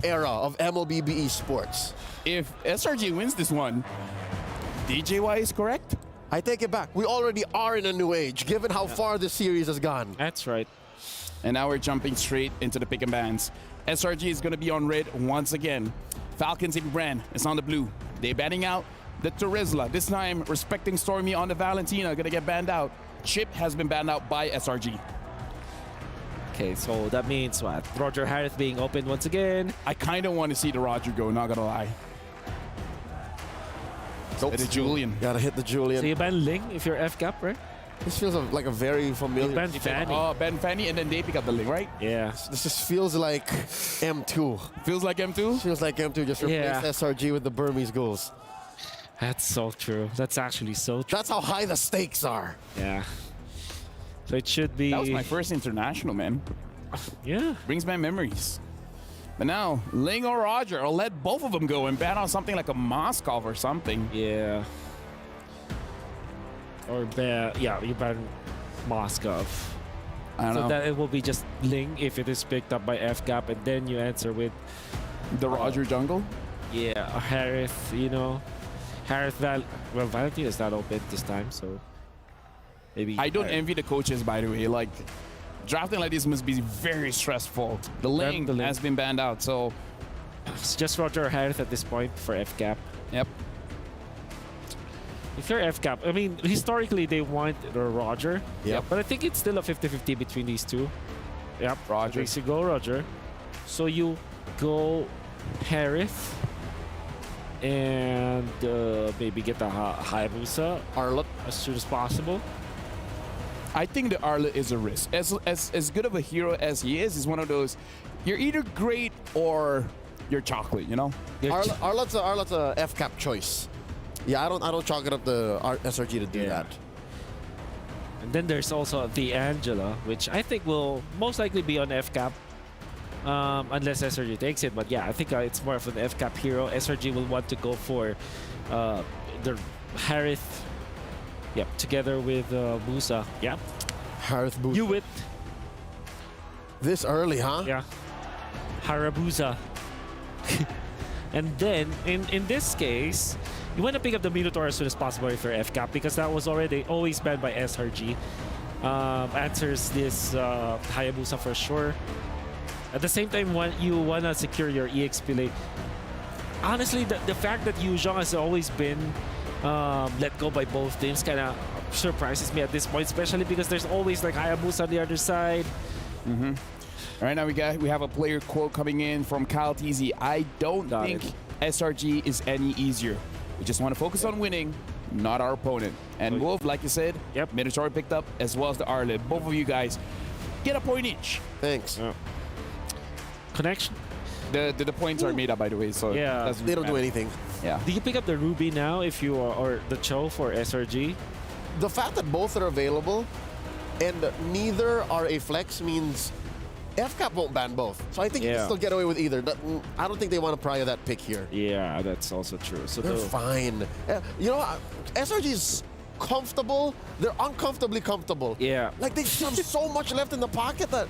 era of MLBB esports. If SRG wins this one, DJY is correct? I take it back. We already are in a new age, given how far this series has gone. That's right. And now we're jumping straight into the pick and bans. SRG is going to be on red once again. Falcons ApBren is on the blue. They're banning out the Terizla. This time, respecting Stormy on the Valentina, going to get banned out. Chip has been banned out by SRG. Okay, so that means what? Roger Harris being opened once again. I kind of want to see the Roger go, not going to lie. Nope. The Julian. Gotta hit the Julian. So you ban Ling if you're FCAP, right? This feels like a very familiar... You ban Fanny. Oh, Ben Fanny, and then they pick up the link, right? Yeah. This just feels like M2. Feels like M2? Feels like M2 just replaced SRG with the Burmese goals. That's so true. That's actually so true. That's how high the stakes are. Yeah. So it should be... That was my first international, man. Yeah. Brings back memories. But now, Ling or Roger, I'll let both of them go and ban on something like a Moskov or something. Yeah. Or ban... Yeah, you ban Moskov. I don't know. So that it will be just Ling if it is picked up by FCAP, and then you answer with... The Roger jungle? Yeah, Harith, you know. Harith Well, Valentina is not open this time, so... Maybe... I don't envy the coaches, by the way. Like, drafting like this must be very stressful. The Ling has been banned out, so... It's just Roger Harith at this point for FCAP. Yep. If you're FCAP, I mean, historically they want Roger. Yep. But I think it's still a 50-50 between these two. Yep. Roger. So you go Roger. So you go Harith. And maybe get the Hayabusa Arlott. as soon as possible. I think the Arla is a risk. As good of a hero as he is, he's one of those, you're either great or you're chocolate, you know? Arlott's a FCAP choice. Yeah, I don't chalk it up to SRG to do that. And then there's also the Angela, which I think will most likely be on FCAP. Unless SRG takes it, but yeah, I think it's more of an FCAP hero. SRG will want to go for the Harith, yep, together with Musa, yep. Harith Booth. Hewitt, This early, huh? yeah, Harabusa. And then in this case, you want to pick up the Minotaur as soon as possible if you're FCAP, because that was always banned by SRG. Answers this Hayabusa for sure. At the same time, you want to secure your EXP late. Honestly, the fact that Yu Zhong has always been let go by both teams kind of surprises me at this point, especially because there's always like Hayabusa on the other side. Mm-hmm. All right, now we have a player quote coming in from Kyle TZ. I don't think SRG is any easier. We just want to focus on winning, not our opponent. And Wolf, like you said, yep, Minotaur picked up, as well as the Arlet. Both of you guys get a point each. Thanks. Yeah. Connection. The points are made up, by the way, so yeah, they don't do anything. Yeah. Do you pick up the Ruby now if you are, or the Cho for SRG? The fact that both are available and neither are a flex means FCAP won't ban both. So I think you can still get away with either. I don't think they want to pry that pick here. Yeah, that's also true. So they're fine. You know, SRG is comfortable. They're uncomfortably comfortable. Yeah. Like they have so much left in the pocket that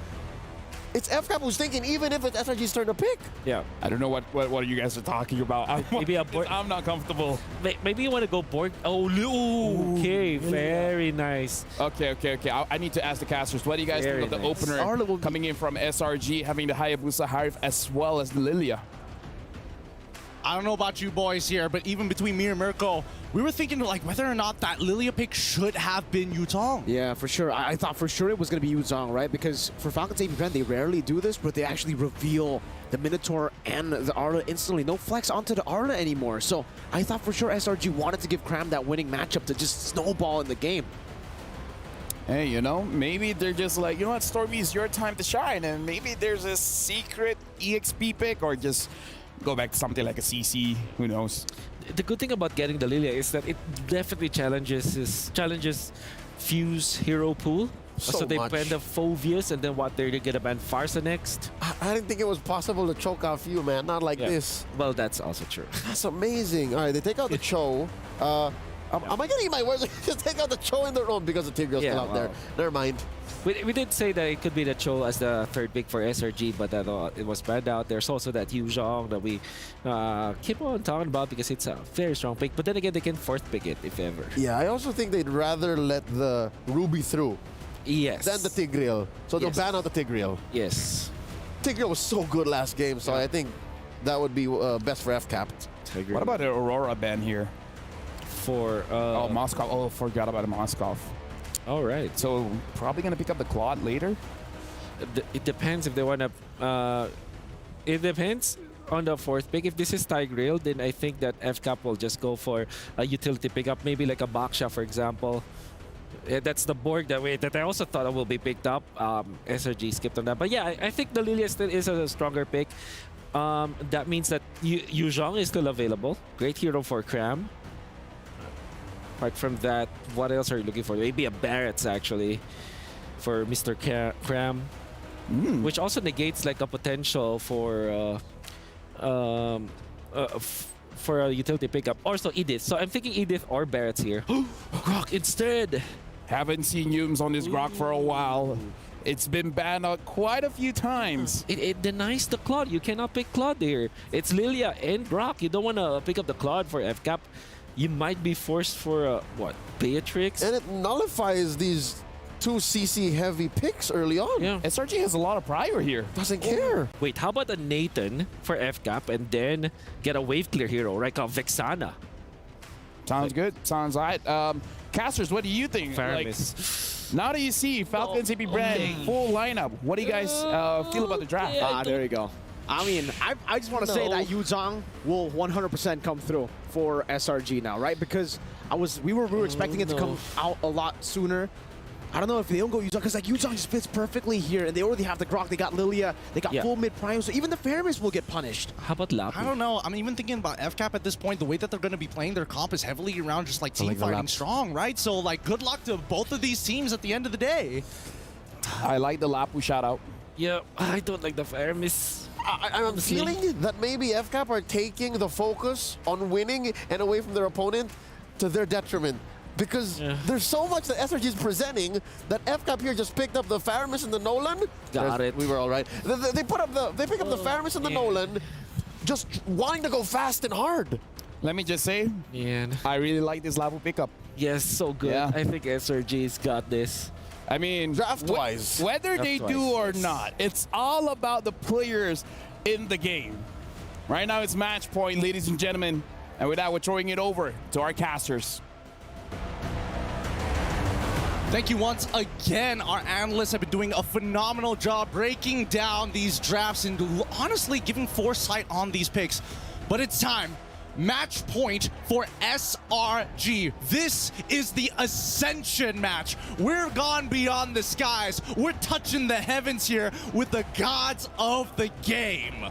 it's FCAP who's thinking, even if it's SRG's turn to pick. Yeah. I don't know what you guys are talking about. Maybe I'm not comfortable. Maybe you want to go Borg. Oh, okay. Very nice. Okay. I need to ask the casters. What do you guys think of the opener coming in from SRG, having the Hayabusa Harif as well as the Lilia? I don't know about you boys here, but even between me and Mirko, we were thinking like whether or not that Lilia pick should have been Yutong. Yeah, for sure. I thought for sure it was going to be Yuzong, right? Because for Falcons ApBren, they rarely do this, but they actually reveal the Minotaur and the Arla instantly. No flex onto the Arla anymore. So I thought for sure SRG wanted to give Cram that winning matchup to just snowball in the game. Hey, you know, maybe they're just like, you know what, Stormy, it's your time to shine, and maybe there's a secret EXP pick, or just go back to something like a CC, who knows. The good thing about getting the Lilia is that it definitely challenges Fuse hero pool. So they ban the Phovius, and then what, they're going to ban Farsa next? I didn't think it was possible to choke off you, man. Not like this. Well, that's also true. That's amazing. All right, they take out the Cho. Am I getting my words? Just take out the Cho in the room because the Tigreal's still out there. Never mind. We did say that it could be the Cho as the third pick for SRG, but it was banned out. There's also that Yu Zhong that we keep on talking about because it's a very strong pick. But then again, they can fourth pick it if ever. Yeah, I also think they'd rather let the Ruby through Yes. than the Tigreal. So they'll Yes. ban out the Tigreal. Yes. Tigreal was so good last game, so I think that would be best for FCAP. What about the Aurora ban here? For Oh, Moskov. Oh, forgot about Moskov. all right. So probably gonna pick up the Claude later. It depends if they want to. It depends on the fourth pick. If this is Tigreal, then I think that FCAP will just go for a utility pickup, maybe like a Baksha, for example. That's the Borg that I also thought will be picked up. SRG skipped on that, but yeah, I think the Lilia still is a stronger pick. That means that Yu Zhong is still available. Great hero for Cram. Apart from that, what else are you looking for? Maybe a Barrett's actually for Mr. Cram, which also negates like a potential for for a utility pickup. Also Edith. So I'm thinking Edith or Barrett's here. Grok instead. Haven't seen Yums on this Grok for a while. It's been banned out quite a few times. It denies the Claude. You cannot pick Claude here. It's Lilia and Grok. You don't want to pick up the Claude for FCAP. You might be forced for what? Beatrix? And it nullifies these two CC heavy picks early on. Yeah. SRG has a lot of prior here. Doesn't care. Wait, how about a Nathan for FCAP and then get a wave clear hero like a Vexana? Sounds good. Sounds right. Casters, what do you think? Faramis. Now that you see Falcons, ApBren, full lineup, what do you guys feel about the draft? There you go. I mean, I just want to say that Yu Zhong will 100% come through for SRG now, right? Because we were expecting it to come out a lot sooner. I don't know if they don't go Yu Zhong, because like Yu Zhong just fits perfectly here, and they already have the Grok, they got Lilia, they got full mid prime, so even the Faramis will get punished. How about Lapu? I don't know. I'm even thinking about FCAP at this point. The way that they're going to be playing their comp is heavily around just like team fighting strong, right? So like good luck to both of these teams at the end of the day. I like the Lapu shout out. Yeah, I don't like the Faramis. I'm feeling that maybe FCAP are taking the focus on winning and away from their opponent to their detriment. Because there's so much that SRG is presenting that FCAP here just picked up the Faramis and the Nolan. Got it. We were all right. They pick up the Faramis and the Nolan, just wanting to go fast and hard. Let me just say, Man. I really like this Lapu pickup. Yes, so good. Yeah. I think SRG's got this. I mean, Draft-wise. whether they Draft-wise, do or yes. not, it's all about the players in the game. Right now, it's match point, ladies and gentlemen. And with that, we're throwing it over to our casters. Thank you once again. Our analysts have been doing a phenomenal job breaking down these drafts and honestly giving foresight on these picks. But it's time. Match point for SRG. This is the Ascension match. We're gone beyond the skies. We're touching the heavens here with the gods of the game.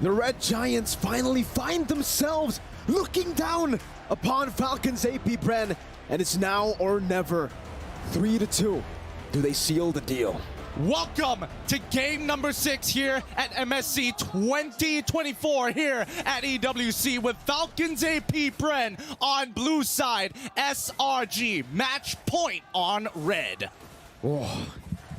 The Red Giants finally find themselves looking down upon Falcons ApBren, and it's now or never. 3-2. Do they seal the deal? Welcome to game number 6 here at MSC 2024 here at EWC with Falcons ApBren on blue side, SRG match point on red. Oh,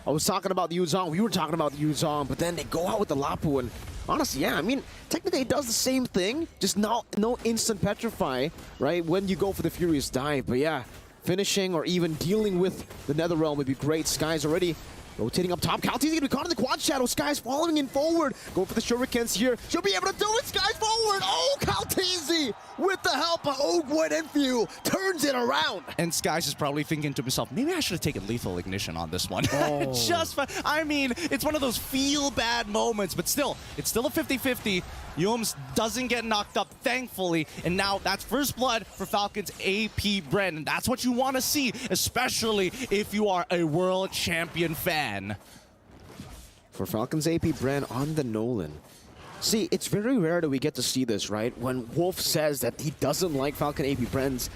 I was talking about the Yu Zhong. We were talking about the Yu Zhong, but then they go out with the Lapu, and honestly, yeah, I mean, technically it does the same thing, just no instant petrify, right, when you go for the Furious Dive. But yeah, finishing or even dealing with the Netherrealm would be great. Sky's already rotating up top. Kalti's gonna be caught in the quad shadow. Sky's following in forward. Going for the shurikens here. She'll be able to do it. Sky's forward. Oh, Kaltizi with the help of Oakwood and Few turns it around. And Skies is probably thinking to himself, maybe I should have taken Lethal Ignition on this one. Oh. I mean, it's one of those feel-bad moments, but still, it's still a 50-50. Yums doesn't get knocked up, thankfully, and now that's first blood for Falcons ApBren, and that's what you want to see, especially if you are a world champion fan. For Falcons ApBren on the Nolan. See, it's very rare that we get to see this, right? When Wolf says that he doesn't like Falcon ApBren's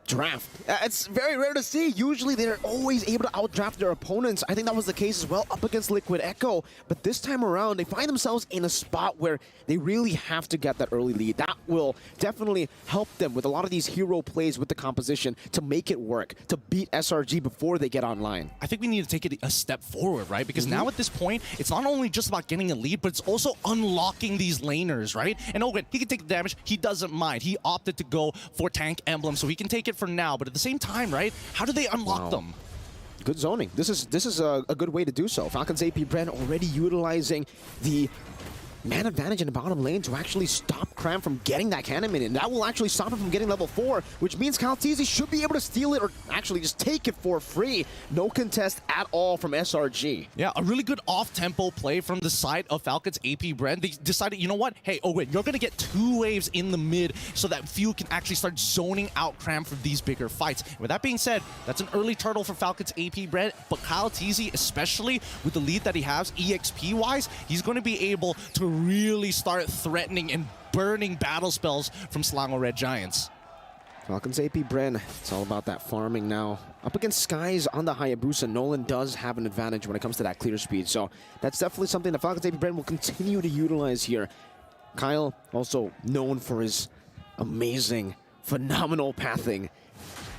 draft. It's very rare to see. Usually they're always able to outdraft their opponents. I think that was the case as well up against Liquid Echo. But this time around, they find themselves in a spot where they really have to get that early lead. That will definitely help them with a lot of these hero plays with the composition to make it work, to beat SRG before they get online. I think we need to take it a step forward, right? Because now at this point, it's not only just about getting a lead, but it's also unlocking these laners, right? And Owen, he can take the damage. He doesn't mind. He opted to go for tank emblem, so he can take it for now. But at the same time, right? How do they unlock them? Good zoning. This is a good way to do so. Falcons ApBren already utilizing the man advantage in the bottom lane to actually stop Cram from getting that cannon minion. That will actually stop him from getting level 4, which means Kaltizi should be able to steal it or actually just take it for free. No contest at all from SRG. Yeah, a really good off-tempo play from the side of Falcons ApBren. They decided, you know what? Hey, Owen, you're going to get 2 waves in the mid so that few can actually start zoning out Cram for these bigger fights. And with that being said, that's an early turtle for Falcons ApBren, but Kaltizi, especially with the lead that he has EXP-wise, he's going to be able to really start threatening and burning battle spells from Selangor Red Giants. Falcons ApBren, it's all about that farming now. Up against Skies on the Hayabusa, Nolan does have an advantage when it comes to that clear speed, so that's definitely something that Falcons ApBren will continue to utilize here. Kyle, also known for his amazing, phenomenal pathing.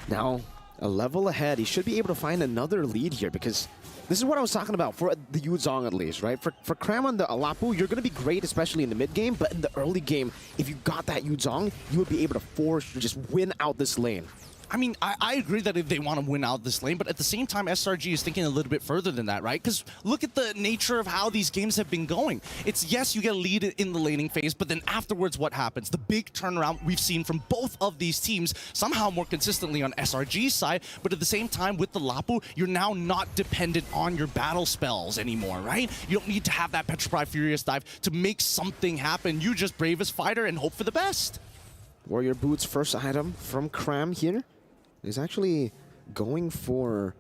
Now, a level ahead, he should be able to find another lead here because this is what I was talking about for the Yuzong at least, right? For Cram on the Alapu, you're going to be great, especially in the mid game, but in the early game, if you got that Yuzong, you would be able to force to just win out this lane. I mean, I agree that if they want to win out this lane, but at the same time, SRG is thinking a little bit further than that, right? Because look at the nature of how these games have been going. It's, yes, you get a lead in the laning phase, but then afterwards, what happens? The big turnaround we've seen from both of these teams, somehow more consistently on SRG's side, but at the same time, with the Lapu, you're now not dependent on your battle spells anymore, right? You don't need to have that Petrify Furious Dive to make something happen. You just bravest fighter and hope for the best. Warrior Boots' first item from Cram here is actually going for...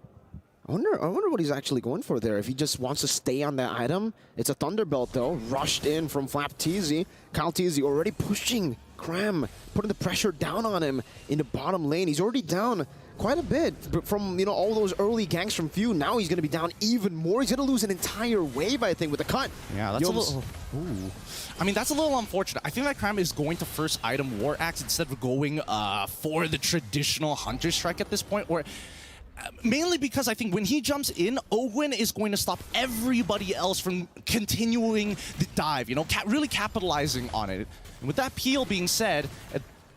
I wonder what he's actually going for there. If he just wants to stay on that item. It's a Thunderbelt, though. Rushed in from Flapteezy. Kalteezy already pushing Cram, putting the pressure down on him in the bottom lane. He's already down quite a bit from, you know, all those early ganks from Few. Now he's going to be down even more. He's going to lose an entire wave, I think, with the cut. Yeah, that's a little... Ooh. I mean, that's a little unfortunate. I think that Cram is going to first item War Axe instead of going for the traditional Hunter Strike at this point, or mainly because I think when he jumps in, Owen is going to stop everybody else from continuing the dive, you know, really capitalizing on it. And with that peel being said,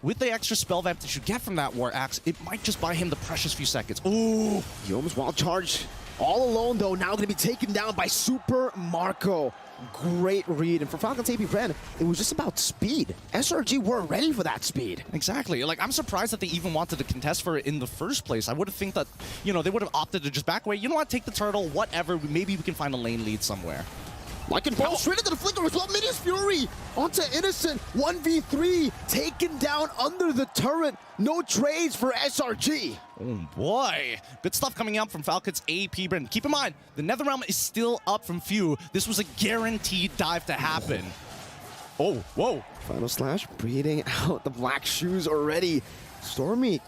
with the extra spell vamp that you get from that War Axe, it might just buy him the precious few seconds. Ooh! Youm's wild charge. All alone, though, now going to be taken down by Super Marco. Great read. And for Falcons ApBren, it was just about speed. SRG weren't ready for that speed. Exactly. Like, I'm surprised that they even wanted to contest for it in the first place. I would have think that, you know, they would have opted to just back away. You know what? Take the turtle, whatever. Maybe we can find a lane lead somewhere. Like and fall straight into the flicker with Mini's Fury onto Innocent. 1v3 taken down under the turret. No trades for SRG. Oh boy. Good stuff coming out from Falcons ApBren. Keep in mind, the Netherrealm is still up from Few. This was a guaranteed dive to happen. Oh, whoa. Final Slash breeding out the black shoes already. Stormy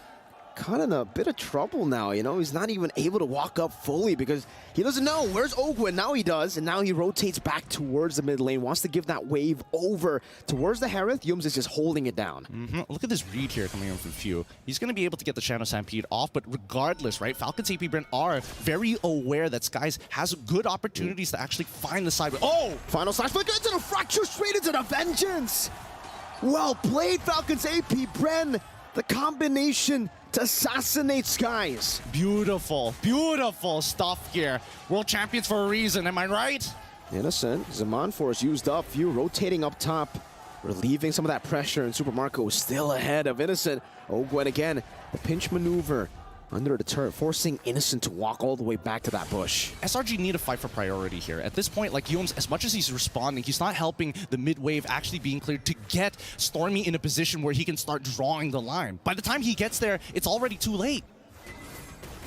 kind of in a bit of trouble now, you know? He's not even able to walk up fully because he doesn't know. Where's Ogwin? Now he does, and now he rotates back towards the mid lane, wants to give that wave over towards the Harith. Yums is just holding it down. Look at this read here coming in from Few. He's going to be able to get the Shadow Stampede off, but regardless, right, Falcons ApBren are very aware that Skies has good opportunities to actually find the side. Oh! Final Slash flicker into the fracture, straight into the Vengeance! Well played, Falcons ApBren. The combination to assassinate Skies. Beautiful, beautiful stuff here. World champions for a reason, am I right? Innocent. Zaman Force used up. Few rotating up top, relieving some of that pressure, and Super Marco is still ahead of Innocent. Ogwen again, the pinch maneuver under the turret, forcing Innocent to walk all the way back to that bush. SRG need to fight for priority here. At this point, like Youms, as much as he's responding, he's not helping the mid wave actually being cleared to get Stormy in a position where he can start drawing the line. By the time he gets there, it's already too late.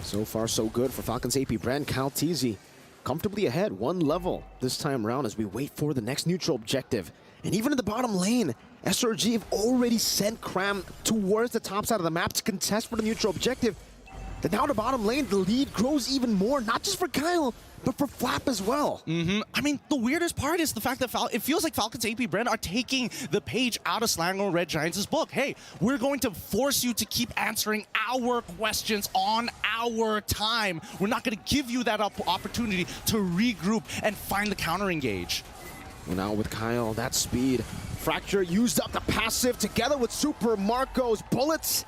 So far, so good for Falcons ApBren. Kalteezy comfortably ahead, 1 level this time around as we wait for the next neutral objective. And even in the bottom lane, SRG have already sent Cram towards the top side of the map to contest for the neutral objective. Then now the bottom lane, the lead grows even more, not just for Kyle, but for Flap as well. I mean, the weirdest part is the fact that it feels like Falcons ApBren are taking the page out of Selangor Red Giants' book. Hey, we're going to force you to keep answering our questions on our time. We're not going to give you that opportunity to regroup and find the counter engage. Well, now with Kyle, that speed. Fracture used up the passive together with Super Marco's bullets.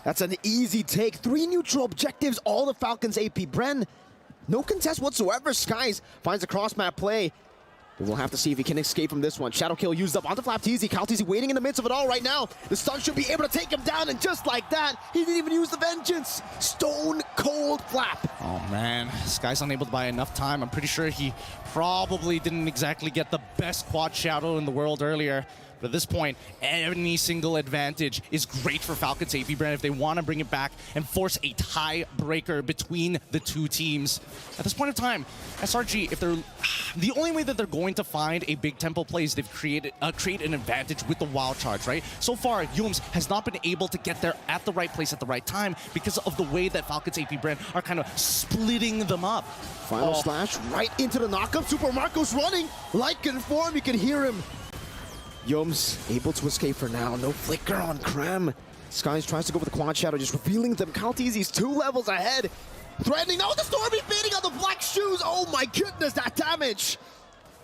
That's an easy take. 3 neutral objectives, all the Falcons ApBren. No contest whatsoever. Skies finds a cross-map play. We'll have to see if he can escape from this one. Shadow kill used up onto FlapTeasy. KyleTeasy waiting in the midst of it all right now. The stun should be able to take him down, and just like that, he didn't even use the vengeance. Stone cold Flap. Oh man, Sky's unable to buy enough time. I'm pretty sure he probably didn't exactly get the best quad shadow in the world earlier. But at this point, any single advantage is great for Falcons ApBren if they want to bring it back and force a tiebreaker between the two teams. At this point in time, SRG, if they're the only way that they're going to find a big tempo play is they've create an advantage with the wild charge, right? So far, Yums has not been able to get there at the right place at the right time because of the way that Falcons ApBren are kind of splitting them up. Final slash right into the knockup. Super Marco's running like in form. You can hear him. Yums able to escape for now. No flicker on Cram. Skies tries to go with the quad shadow, just revealing them. KyleTeasy's 2 levels ahead. Threatening. No, the Stormy beating on the black shoes. Oh my goodness, that damage.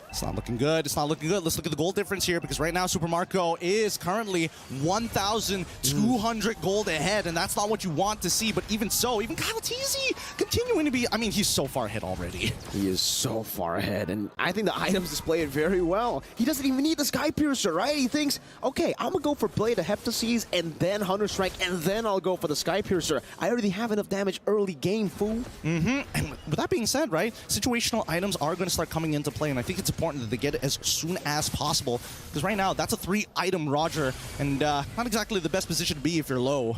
It's not looking good. It's not looking good. Let's look at the gold difference here because right now Super Marco is currently 1,200 gold ahead, and that's not what you want to see. But even so, even KyleTeasy continuing to be, I mean, he's so far ahead already. He is so far ahead, and I think the items display it very well. He doesn't even need the Sky Piercer, right? He thinks, okay, I'm gonna go for Blade of Heptases and then Hunter Strike, and then I'll go for the Sky Piercer. I already have enough damage early game, fool. And with that being said, right, situational items are going to start coming into play, and I think it's important that they get it as soon as possible, because right now that's a 3-item Roger, and not exactly the best position to be if you're low.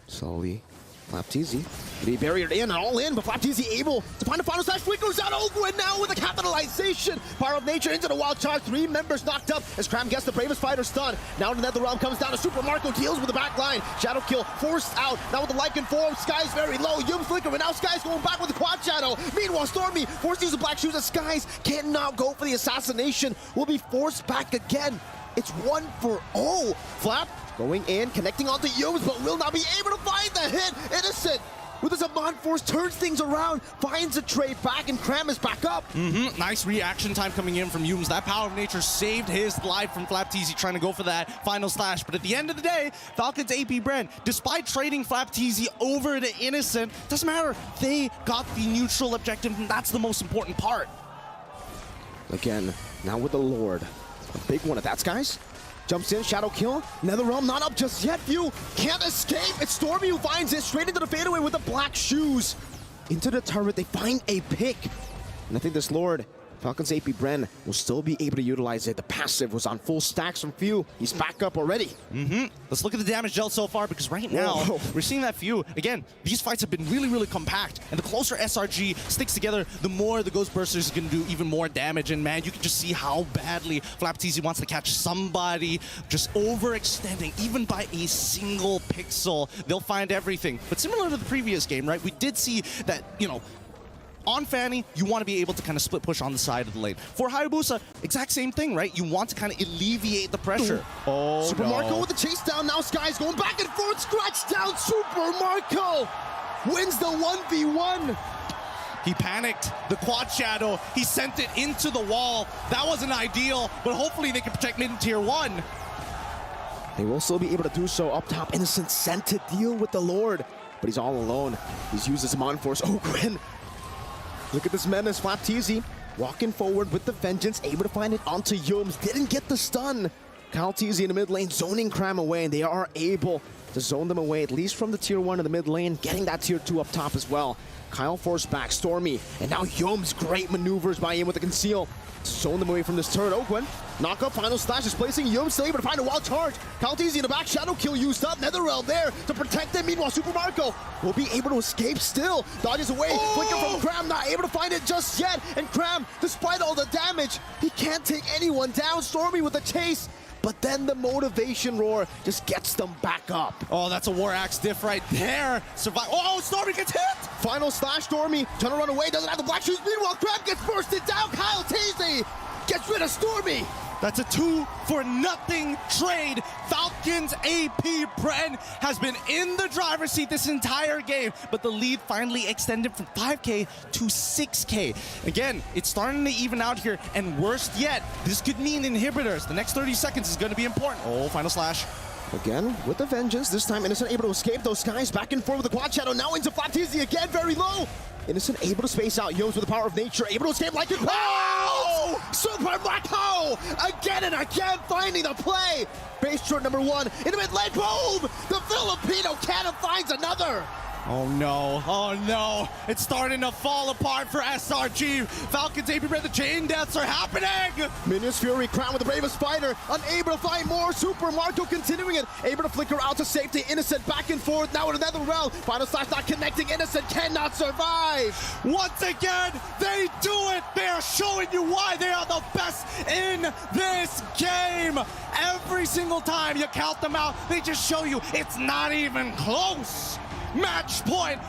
Slowly, FlapTeasy. They barriered in and all in, but FlapTeasy able to find a final slash. Flickers out over and now with a capitalization. Power of Nature into the wild charge. 3 members knocked up as Cram gets the bravest fighter stun. Now the Netherrealm comes down to Super Marco, deals with the back line. Shadow kill forced out. Now with the Lycan form, Sky's very low. Yum flicker, and now Sky's going back with the quad shadow. Meanwhile, Stormy forced to use the black shoes, and Skies cannot go for the assassination. Will be forced back again. It's 1-for-0. Flap going in, connecting onto Yums, but will not be able to find the hit. Innocent with his Amon Force turns things around, finds a trade back, and Cram is back up. Nice reaction time coming in from Yums. That Power of Nature saved his life from FlapTeasy trying to go for that final slash. But at the end of the day, Falcons ApBren, despite trading FlapTeasy over to Innocent, doesn't matter. They got the neutral objective, and that's the most important part. Again, now with the Lord. A big one at that, Skies. Jumps in, shadow kill. Netherrealm not up just yet. View can't escape. It's Stormy who finds it straight into the fadeaway with the black shoes. Into the turret, they find a pick. And I think this Lord, Falcons ApBren, will still be able to utilize it. The passive was on full stacks from Few. He's back up already. Let's look at the damage dealt so far, because right now, we're seeing that Few. Again, these fights have been really, really compact. And the closer SRG sticks together, the more the Ghost Bursters can do even more damage. And man, you can just see how badly FlapTeasy wants to catch somebody just overextending, even by a single pixel. They'll find everything. But similar to the previous game, right, we did see that, you know, on Fanny, you want to be able to kind of split push on the side of the lane. For Hayabusa, exact same thing, right? You want to kind of alleviate the pressure. Oh, Super Marco with the chase down. Now Sky's going back and forth. Scratch down. Super Marco wins the 1v1. He panicked. The quad shadow, he sent it into the wall. That wasn't ideal, but hopefully they can protect mid in tier 1. They will still be able to do so up top. Innocent sent to deal with the Lord, but he's all alone. He's used his Amon Force. Oh, Gwen. Look at this menace, FlapTeasy walking forward with the vengeance, able to find it onto Yums. Didn't get the stun. KyleTeasy in the mid lane, zoning Cram away, and they are able to zone them away, at least from the tier 1 in the mid lane, getting that tier 2 up top as well. Kyle forced back Stormy, and now Yum's great maneuvers by him with the conceal. Zone them away from this turret. Oakwen, knock up, final slash, displacing Yum, still able to find a wild charge. Kalteezy in the back, shadow kill used up. Netherrealm there to protect them. Meanwhile, Super Marco will be able to escape still. Dodges away, flicker from Cram, not able to find it just yet. And Cram, despite all the damage, he can't take anyone down. Stormy with the chase. But then the motivation roar just gets them back up. Oh, that's a War Axe diff right there. Survive. Oh, Stormy gets hit! Final slash, Stormy trying to run away, doesn't have the black shoes. Meanwhile, Crab gets bursted down. Kalteezy gets rid of Stormy. That's a 2-for-nothing trade. Falcons ApBren has been in the driver's seat this entire game, but the lead finally extended from 5K to 6K. Again, it's starting to even out here, and worst yet, this could mean inhibitors. The next 30 seconds is going to be important. Oh, final slash. Again, with the vengeance, this time Innocent able to escape those skies, back and forth with the quad shadow, now into Falcons again, very low. Innocent able to space out Yomes with the power of nature, able to escape like it. Oh! Super Marco! Again and again, finding the play. Base short number 1, in the mid lane, boom! The Filipino cannon finds another. Oh no, it's starting to fall apart for SRG. Falcons ApBren, the chain deaths are happening! Minions Fury crowned with the bravest fighter, unable to find more. Super Marco continuing it, able to flicker out to safety. Innocent back and forth, now in another round. Final slash not connecting, Innocent cannot survive. Once again, they do it! They are showing you why they are the best in this game! Every single time you count them out, they just show you it's not even close! Match point!